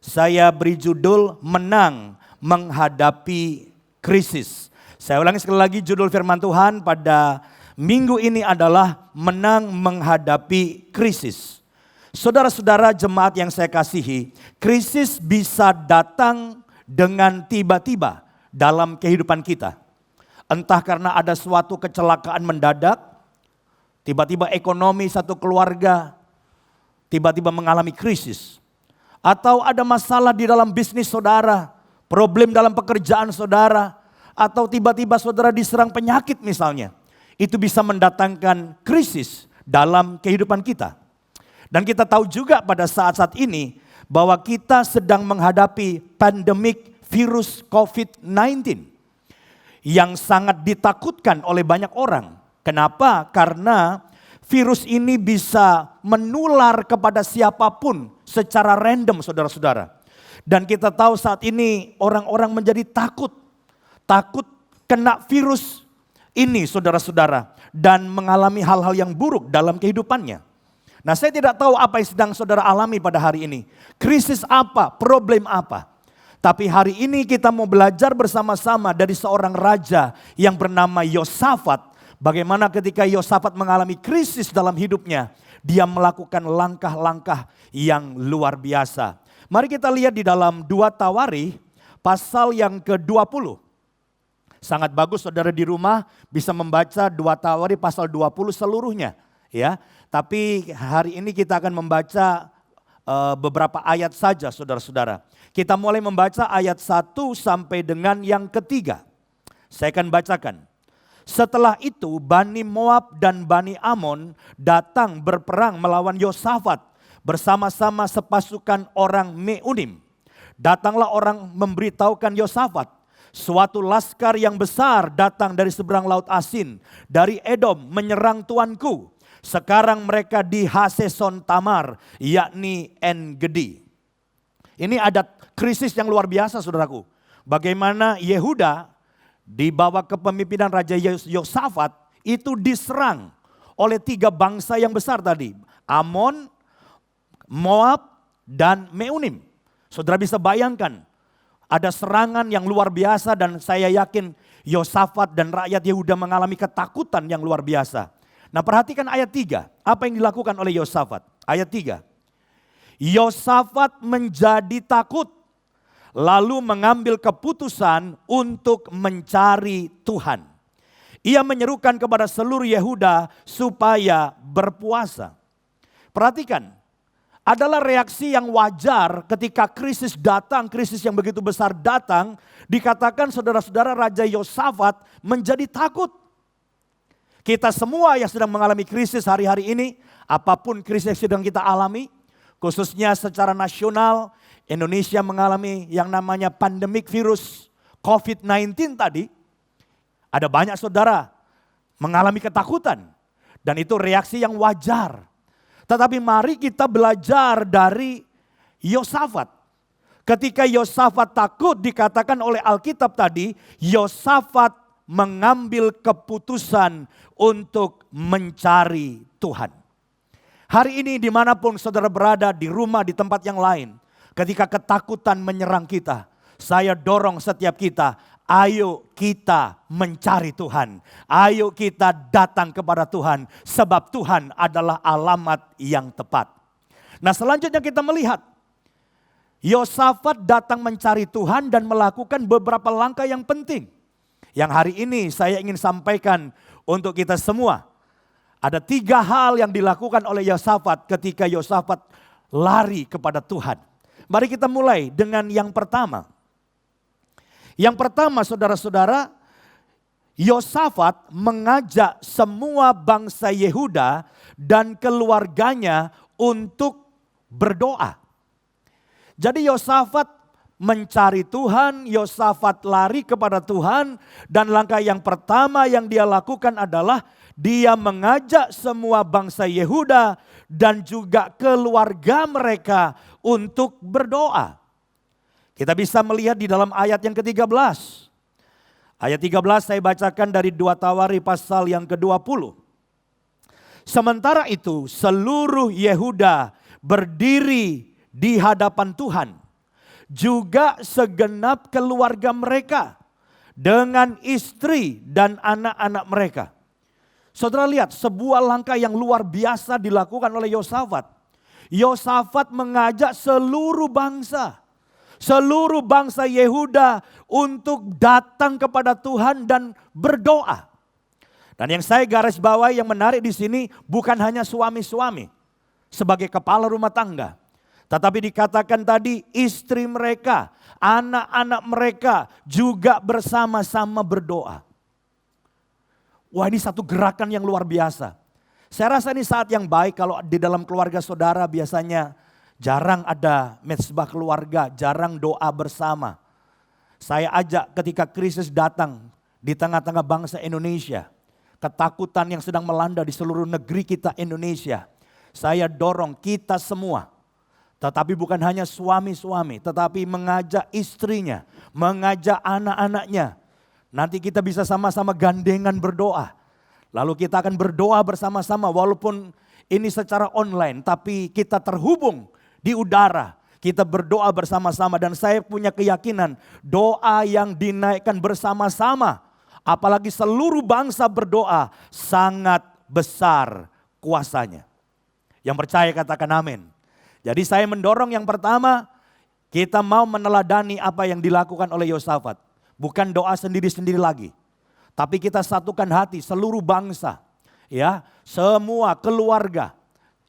Saya beri judul Menang Menghadapi Krisis. Saya ulangi sekali lagi, judul firman Tuhan pada minggu ini adalah Menang Menghadapi Krisis. Saudara-saudara jemaat yang saya kasihi, krisis bisa datang dengan tiba-tiba dalam kehidupan kita. Entah karena ada suatu kecelakaan mendadak, tiba-tiba ekonomi satu keluarga tiba-tiba mengalami krisis. Atau ada masalah di dalam bisnis saudara, problem dalam pekerjaan saudara, atau tiba-tiba saudara diserang penyakit misalnya. Itu bisa mendatangkan krisis dalam kehidupan kita. Dan kita tahu juga pada saat-saat ini bahwa kita sedang menghadapi pandemik virus COVID-19 yang sangat ditakutkan oleh banyak orang. Kenapa? Karena virus ini bisa menular kepada siapapun secara random, saudara-saudara. Dan kita tahu saat ini orang-orang menjadi takut kena virus ini, saudara-saudara, dan mengalami hal-hal yang buruk dalam kehidupannya. Nah, saya tidak tahu apa yang sedang saudara alami pada hari ini. Krisis apa, problem apa. Tapi hari ini kita mau belajar bersama-sama dari seorang raja yang bernama Yosafat. Bagaimana ketika Yosafat mengalami krisis dalam hidupnya, dia melakukan langkah-langkah yang luar biasa. Mari kita lihat di dalam 2 Tawarikh pasal yang ke-20. Sangat bagus saudara di rumah bisa membaca 2 Tawarikh pasal 20 seluruhnya, ya. Tapi hari ini kita akan membaca beberapa ayat saja saudara-saudara. Kita mulai membaca ayat 1 sampai dengan yang ketiga. Saya akan bacakan. Setelah itu Bani Moab dan Bani Amon datang berperang melawan Yosafat bersama-sama sepasukan orang Meunim. Datanglah orang memberitahukan Yosafat, suatu laskar yang besar datang dari seberang laut Asin, dari Edom menyerang tuanku. Sekarang mereka di Haseson Tamar, yakni En-Gedi. Ini ada krisis yang luar biasa saudaraku. Bagaimana Yehuda di bawah kepemimpinan Raja Yosafat itu diserang oleh 3 bangsa yang besar tadi. Amon, Moab, dan Meunim. Saudara bisa bayangkan ada serangan yang luar biasa dan saya yakin Yosafat dan rakyat Yehuda mengalami ketakutan yang luar biasa. Nah, perhatikan ayat 3. Apa yang dilakukan oleh Yosafat? Ayat 3. Yosafat menjadi takut, lalu mengambil keputusan untuk mencari Tuhan. Ia menyerukan kepada seluruh Yehuda supaya berpuasa. Perhatikan, adalah reaksi yang wajar ketika krisis datang, krisis yang begitu besar datang. Dikatakan saudara-saudara Raja Yosafat menjadi takut. Kita semua yang sedang mengalami krisis hari-hari ini, apapun krisis yang sedang kita alami, khususnya secara nasional, Indonesia mengalami yang namanya pandemik virus COVID-19 tadi. Ada banyak saudara mengalami ketakutan. Dan itu reaksi yang wajar. Tetapi mari kita belajar dari Yosafat. Ketika Yosafat takut dikatakan oleh Alkitab tadi, Yosafat mengambil keputusan untuk mencari Tuhan. Hari ini dimanapun saudara berada, di rumah, di tempat yang lain. Ketika ketakutan menyerang kita, saya dorong setiap kita, ayo kita mencari Tuhan. Ayo kita datang kepada Tuhan, sebab Tuhan adalah alamat yang tepat. Nah, selanjutnya kita melihat, Yosafat datang mencari Tuhan dan melakukan beberapa langkah yang penting. Yang hari ini saya ingin sampaikan untuk kita semua. Ada 3 hal yang dilakukan oleh Yosafat ketika Yosafat lari kepada Tuhan. Mari kita mulai dengan yang pertama. Yang pertama saudara-saudara, Yosafat mengajak semua bangsa Yehuda dan keluarganya untuk berdoa. Jadi Yosafat mencari Tuhan, Yosafat lari kepada Tuhan, dan langkah yang pertama yang dia lakukan adalah dia mengajak semua bangsa Yehuda dan juga keluarga mereka untuk berdoa. Kita bisa melihat di dalam ayat yang ke-13. Ayat 13 saya bacakan dari 2 Tawarikh pasal yang ke-20. Sementara itu seluruh Yehuda berdiri di hadapan Tuhan. Juga segenap keluarga mereka dengan istri dan anak-anak mereka. Saudara lihat sebuah langkah yang luar biasa dilakukan oleh Yosafat. Yosafat mengajak seluruh bangsa Yehuda untuk datang kepada Tuhan dan berdoa. Dan yang saya garis bawahi yang menarik di sini bukan hanya suami-suami sebagai kepala rumah tangga. Tetapi dikatakan tadi istri mereka, anak-anak mereka juga bersama-sama berdoa. Wah, ini satu gerakan yang luar biasa. Saya rasa ini saat yang baik kalau di dalam keluarga saudara biasanya jarang ada mezbah keluarga, jarang doa bersama. Saya ajak ketika krisis datang di tengah-tengah bangsa Indonesia, ketakutan yang sedang melanda di seluruh negeri kita Indonesia. Saya dorong kita semua, tetapi bukan hanya suami-suami, tetapi mengajak istrinya, mengajak anak-anaknya. Nanti kita bisa sama-sama gandengan berdoa. Lalu kita akan berdoa bersama-sama walaupun ini secara online, tapi kita terhubung di udara. Kita berdoa bersama-sama dan saya punya keyakinan doa yang dinaikkan bersama-sama, apalagi seluruh bangsa berdoa, sangat besar kuasanya. Yang percaya katakan amin. Jadi saya mendorong yang pertama, kita mau meneladani apa yang dilakukan oleh Yosafat. Bukan doa sendiri-sendiri lagi. Tapi kita satukan hati seluruh bangsa. Ya, semua keluarga,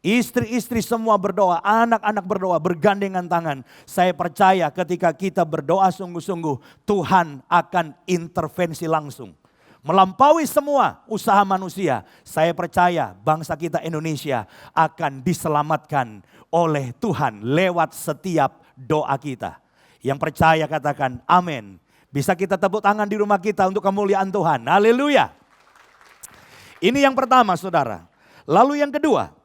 istri-istri semua berdoa, anak-anak berdoa, bergandengan tangan. Saya percaya ketika kita berdoa sungguh-sungguh, Tuhan akan intervensi langsung. Melampaui semua usaha manusia. Saya percaya bangsa kita Indonesia akan diselamatkan oleh Tuhan lewat setiap doa kita. Yang percaya katakan amin. Bisa kita tepuk tangan di rumah kita untuk kemuliaan Tuhan. Haleluya. Ini yang pertama saudara. Lalu yang kedua.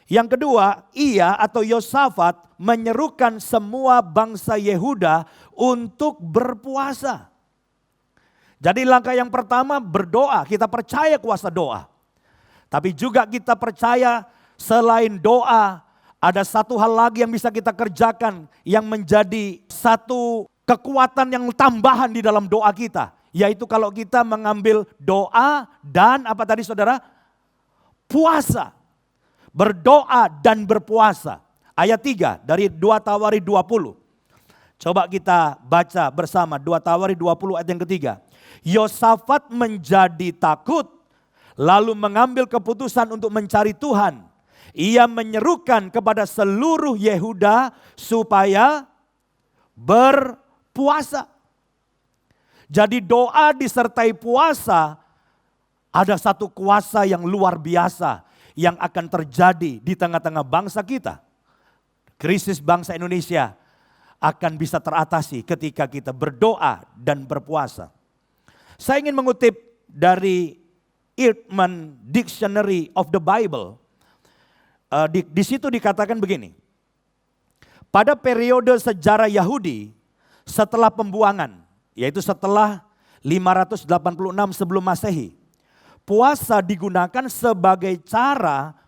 Yang kedua, ia atau Yosafat menyerukan semua bangsa Yehuda untuk berpuasa. Jadi langkah yang pertama berdoa, kita percaya kuasa doa. Tapi juga kita percaya selain doa, ada satu hal lagi yang bisa kita kerjakan yang menjadi satu kekuatan yang tambahan di dalam doa kita. Yaitu kalau kita mengambil doa dan apa tadi saudara? Puasa. Berdoa dan berpuasa. Ayat 3 dari 2 Tawari 20. Coba kita baca bersama 2 Tawari 20 ayat yang ketiga. Yosafat menjadi takut lalu mengambil keputusan untuk mencari Tuhan. Ia menyerukan kepada seluruh Yehuda supaya berpuasa. Jadi doa disertai puasa ada satu kuasa yang luar biasa yang akan terjadi di tengah-tengah bangsa kita. Krisis bangsa Indonesia akan bisa teratasi ketika kita berdoa dan berpuasa. Saya ingin mengutip dari Eerdman Dictionary of the Bible. Di situ dikatakan begini. Pada periode sejarah Yahudi setelah pembuangan, yaitu setelah 586 sebelum Masehi, puasa digunakan sebagai cara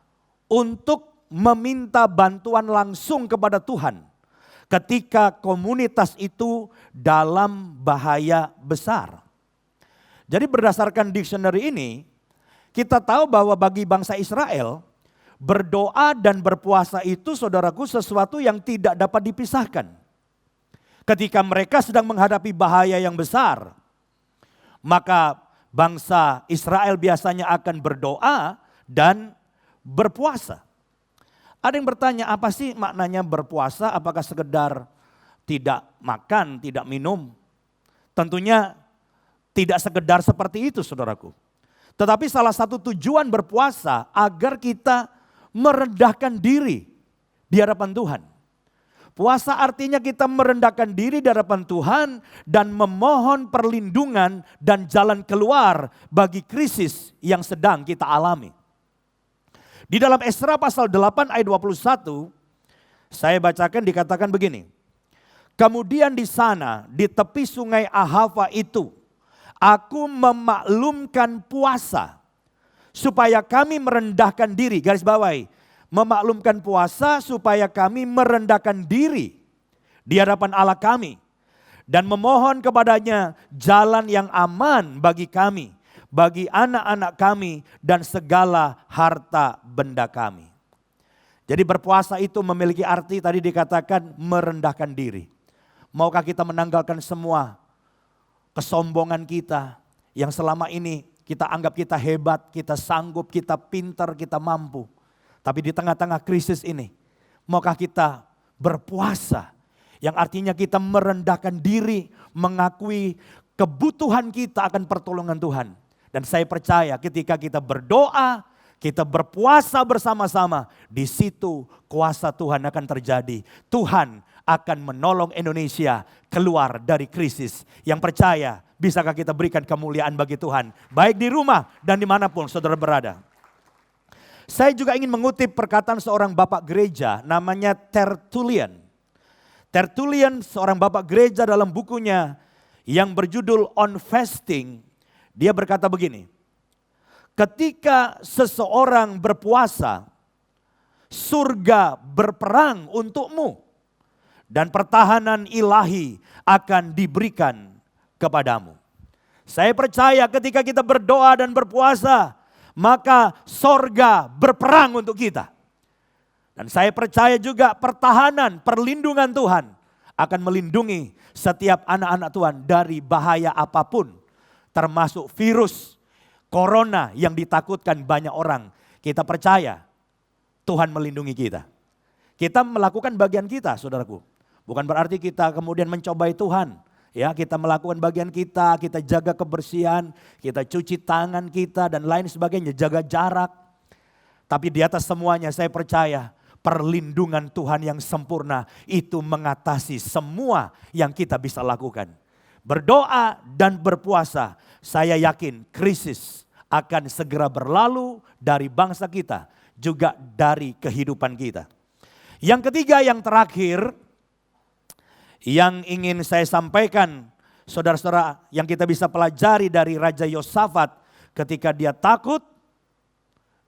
untuk meminta bantuan langsung kepada Tuhan ketika komunitas itu dalam bahaya besar. Jadi berdasarkan dictionary ini, kita tahu bahwa bagi bangsa Israel, berdoa dan berpuasa itu saudaraku sesuatu yang tidak dapat dipisahkan. Ketika mereka sedang menghadapi bahaya yang besar, maka bangsa Israel biasanya akan berdoa dan berpuasa. Ada yang bertanya, apa sih maknanya berpuasa? Apakah sekedar tidak makan, tidak minum? Tentunya tidak sekedar seperti itu saudaraku. Tetapi salah satu tujuan berpuasa agar kita merendahkan diri di hadapan Tuhan. Puasa artinya kita merendahkan diri di hadapan Tuhan dan memohon perlindungan dan jalan keluar bagi krisis yang sedang kita alami. Di dalam Esra pasal 8 ayat 21, saya bacakan dikatakan begini. Kemudian di sana, di tepi sungai Ahava itu, aku memaklumkan puasa supaya kami merendahkan diri, garis bawahi, memaklumkan puasa supaya kami merendahkan diri di hadapan Allah kami dan memohon kepadanya jalan yang aman bagi kami, bagi anak-anak kami dan segala harta benda kami. Jadi berpuasa itu memiliki arti tadi dikatakan merendahkan diri. Maukah kita menanggalkan semua kesombongan kita yang selama ini kita anggap kita hebat, kita sanggup, kita pintar, kita mampu. Tapi di tengah-tengah krisis ini, maukah kita berpuasa yang artinya kita merendahkan diri, mengakui kebutuhan kita akan pertolongan Tuhan. Dan saya percaya ketika kita berdoa, kita berpuasa bersama-sama, di situ kuasa Tuhan akan terjadi. Tuhan akan menolong Indonesia keluar dari krisis. Yang percaya, bisakah kita berikan kemuliaan bagi Tuhan, baik di rumah dan dimanapun saudara berada. Saya juga ingin mengutip perkataan seorang bapak gereja namanya Tertullian. Tertullian seorang bapak gereja dalam bukunya yang berjudul On Fasting, dia berkata begini, ketika seseorang berpuasa, surga berperang untukmu dan pertahanan ilahi akan diberikan kepadamu. Saya percaya ketika kita berdoa dan berpuasa, maka sorga berperang untuk kita. Dan saya percaya juga pertahanan, perlindungan Tuhan akan melindungi setiap anak-anak Tuhan dari bahaya apapun. Termasuk virus corona yang ditakutkan banyak orang. Kita percaya Tuhan melindungi kita. Kita melakukan bagian kita, saudaraku. Bukan berarti kita kemudian mencobai Tuhan. Ya, kita melakukan bagian kita jaga kebersihan, kita cuci tangan kita dan lain sebagainya, jaga jarak. Tapi di atas semuanya saya percaya perlindungan Tuhan yang sempurna itu mengatasi semua yang kita bisa lakukan. Berdoa dan berpuasa, saya yakin krisis akan segera berlalu dari bangsa kita, juga dari kehidupan kita. Yang ketiga, yang terakhir, yang ingin saya sampaikan, saudara-saudara, yang kita bisa pelajari dari Raja Yosafat ketika dia takut,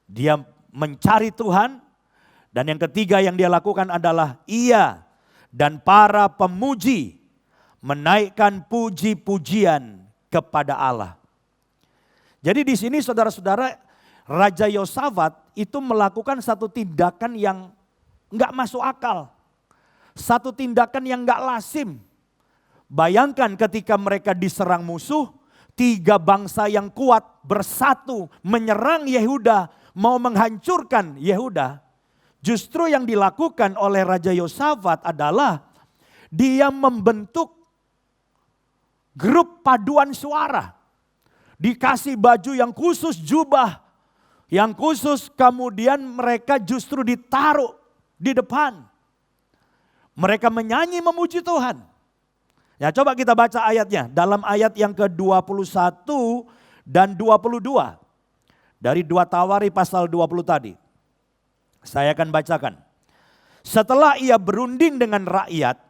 dia mencari Tuhan, dan yang ketiga yang dia lakukan adalah ia dan para pemuji menaikkan puji-pujian kepada Allah. Jadi di sini saudara-saudara, Raja Yosafat itu melakukan satu tindakan yang enggak masuk akal. Satu tindakan yang enggak lazim. Bayangkan ketika mereka diserang musuh, 3 bangsa yang kuat bersatu menyerang Yehuda, mau menghancurkan Yehuda. Justru yang dilakukan oleh Raja Yosafat adalah dia membentuk grup paduan suara. Dikasih baju yang khusus, jubah yang khusus, kemudian mereka justru ditaruh di depan. Mereka menyanyi memuji Tuhan. Ya, coba kita baca ayatnya dalam ayat yang ke-21 dan 22. Dari 2 Tawari pasal 20 tadi. Saya akan bacakan. Setelah ia berunding dengan rakyat,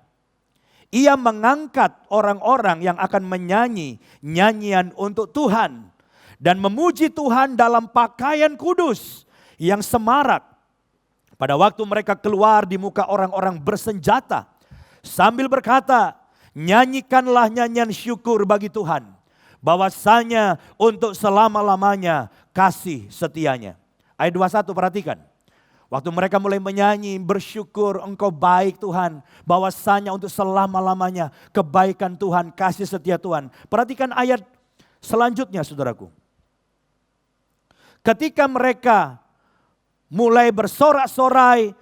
ia mengangkat orang-orang yang akan menyanyi nyanyian untuk Tuhan dan memuji Tuhan dalam pakaian kudus yang semarak. Pada waktu mereka keluar di muka orang-orang bersenjata sambil berkata, nyanyikanlah nyanyian syukur bagi Tuhan, bahwasanya untuk selama-lamanya kasih setianya. Ayat 21 perhatikan. Waktu mereka mulai menyanyi, bersyukur engkau baik Tuhan, bahwasanya untuk selama-lamanya kebaikan Tuhan, kasih setia Tuhan. Perhatikan ayat selanjutnya saudaraku. Ketika mereka mulai bersorak-sorai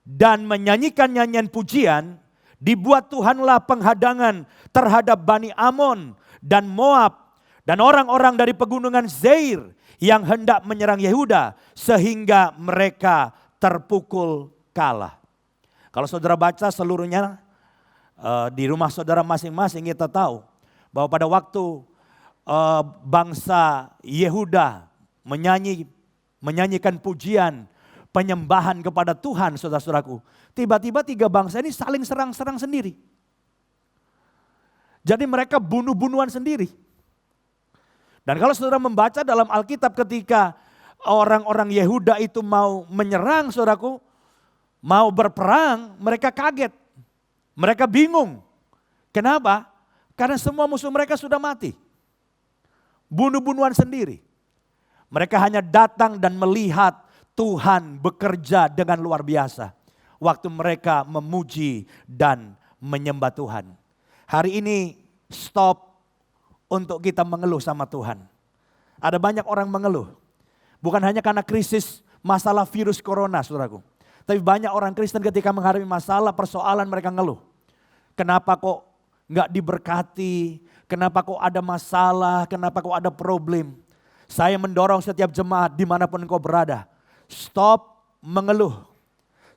dan menyanyikan nyanyian pujian, dibuat Tuhanlah penghadangan terhadap Bani Amon dan Moab dan orang-orang dari pegunungan Seir yang hendak menyerang Yehuda sehingga mereka terpukul kalah. Kalau saudara baca seluruhnya di rumah saudara masing-masing, kita tahu bahwa pada waktu bangsa Yehuda menyanyikan pujian, penyembahan kepada Tuhan, saudara-saudaraku, tiba-tiba 3 bangsa ini saling serang-serang sendiri. Jadi mereka bunuh-bunuhan sendiri. Dan kalau saudara membaca dalam Alkitab ketika orang-orang Yehuda itu mau menyerang, saudaraku, mau berperang, mereka kaget. Mereka bingung. Kenapa? Karena semua musuh mereka sudah mati. Bunuh-bunuhan sendiri. Mereka hanya datang dan melihat Tuhan bekerja dengan luar biasa. Waktu mereka memuji dan menyembah Tuhan. Hari ini stop untuk kita mengeluh sama Tuhan. Ada banyak orang mengeluh. Bukan hanya karena krisis masalah virus corona, saudaraku. Tapi banyak orang Kristen ketika menghadapi masalah, persoalan mereka ngeluh. Kenapa kok nggak diberkati? Kenapa kok ada masalah? Kenapa kok ada problem? Saya mendorong setiap jemaat dimanapun engkau berada. Stop mengeluh.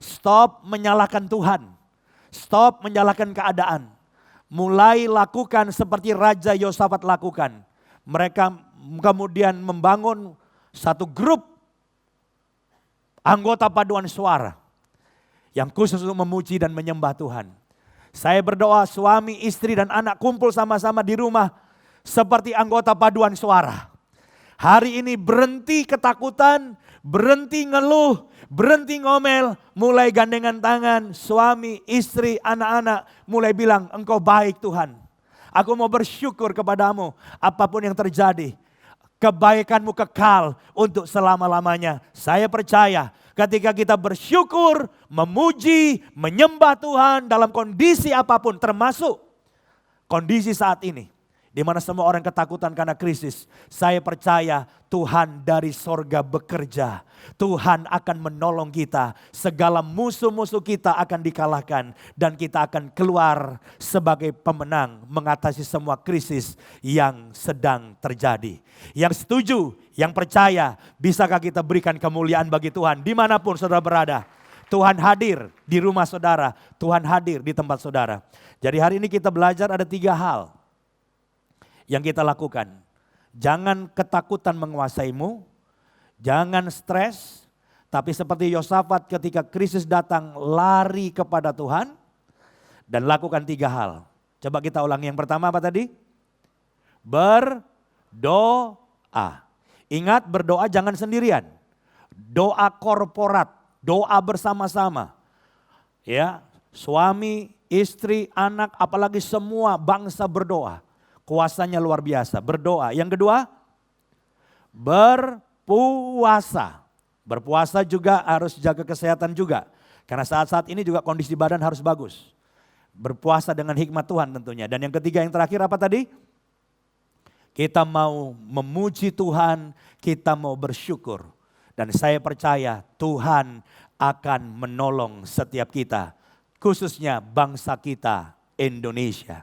Stop menyalahkan Tuhan. Stop menyalahkan keadaan. Mulai lakukan seperti Raja Yosafat lakukan. Mereka kemudian membangun satu grup anggota paduan suara yang khusus untuk memuji dan menyembah Tuhan. Saya berdoa suami, istri dan anak kumpul sama-sama di rumah seperti anggota paduan suara. Hari ini berhenti ketakutan, berhenti ngeluh, berhenti ngomel, mulai gandengan tangan, suami, istri, anak-anak, mulai bilang, engkau baik Tuhan. Aku mau bersyukur kepadamu, apapun yang terjadi, kebaikanmu kekal untuk selama-lamanya. Saya percaya ketika kita bersyukur, memuji, menyembah Tuhan dalam kondisi apapun, termasuk kondisi saat ini, di mana semua orang ketakutan karena krisis. Saya percaya Tuhan dari sorga bekerja. Tuhan akan menolong kita. Segala musuh-musuh kita akan dikalahkan. Dan kita akan keluar sebagai pemenang mengatasi semua krisis yang sedang terjadi. Yang setuju, yang percaya, bisakah kita berikan kemuliaan bagi Tuhan dimanapun saudara berada. Tuhan hadir di rumah saudara. Tuhan hadir di tempat saudara. Jadi hari ini kita belajar ada 3 hal yang kita lakukan. Jangan ketakutan menguasaimu, jangan stres, tapi seperti Yosafat ketika krisis datang lari kepada Tuhan dan lakukan 3 hal. Coba kita ulangi, yang pertama apa tadi? Berdoa. Ingat, berdoa jangan sendirian. Doa korporat, doa bersama-sama. Ya, suami, istri, anak, apalagi semua bangsa berdoa. Kuasanya luar biasa, berdoa. Yang kedua, berpuasa. Berpuasa juga harus jaga kesehatan juga. Karena saat-saat ini juga kondisi badan harus bagus. Berpuasa dengan hikmat Tuhan tentunya. Dan yang ketiga, yang terakhir apa tadi? Kita mau memuji Tuhan, kita mau bersyukur. Dan saya percaya Tuhan akan menolong setiap kita. Khususnya bangsa kita Indonesia.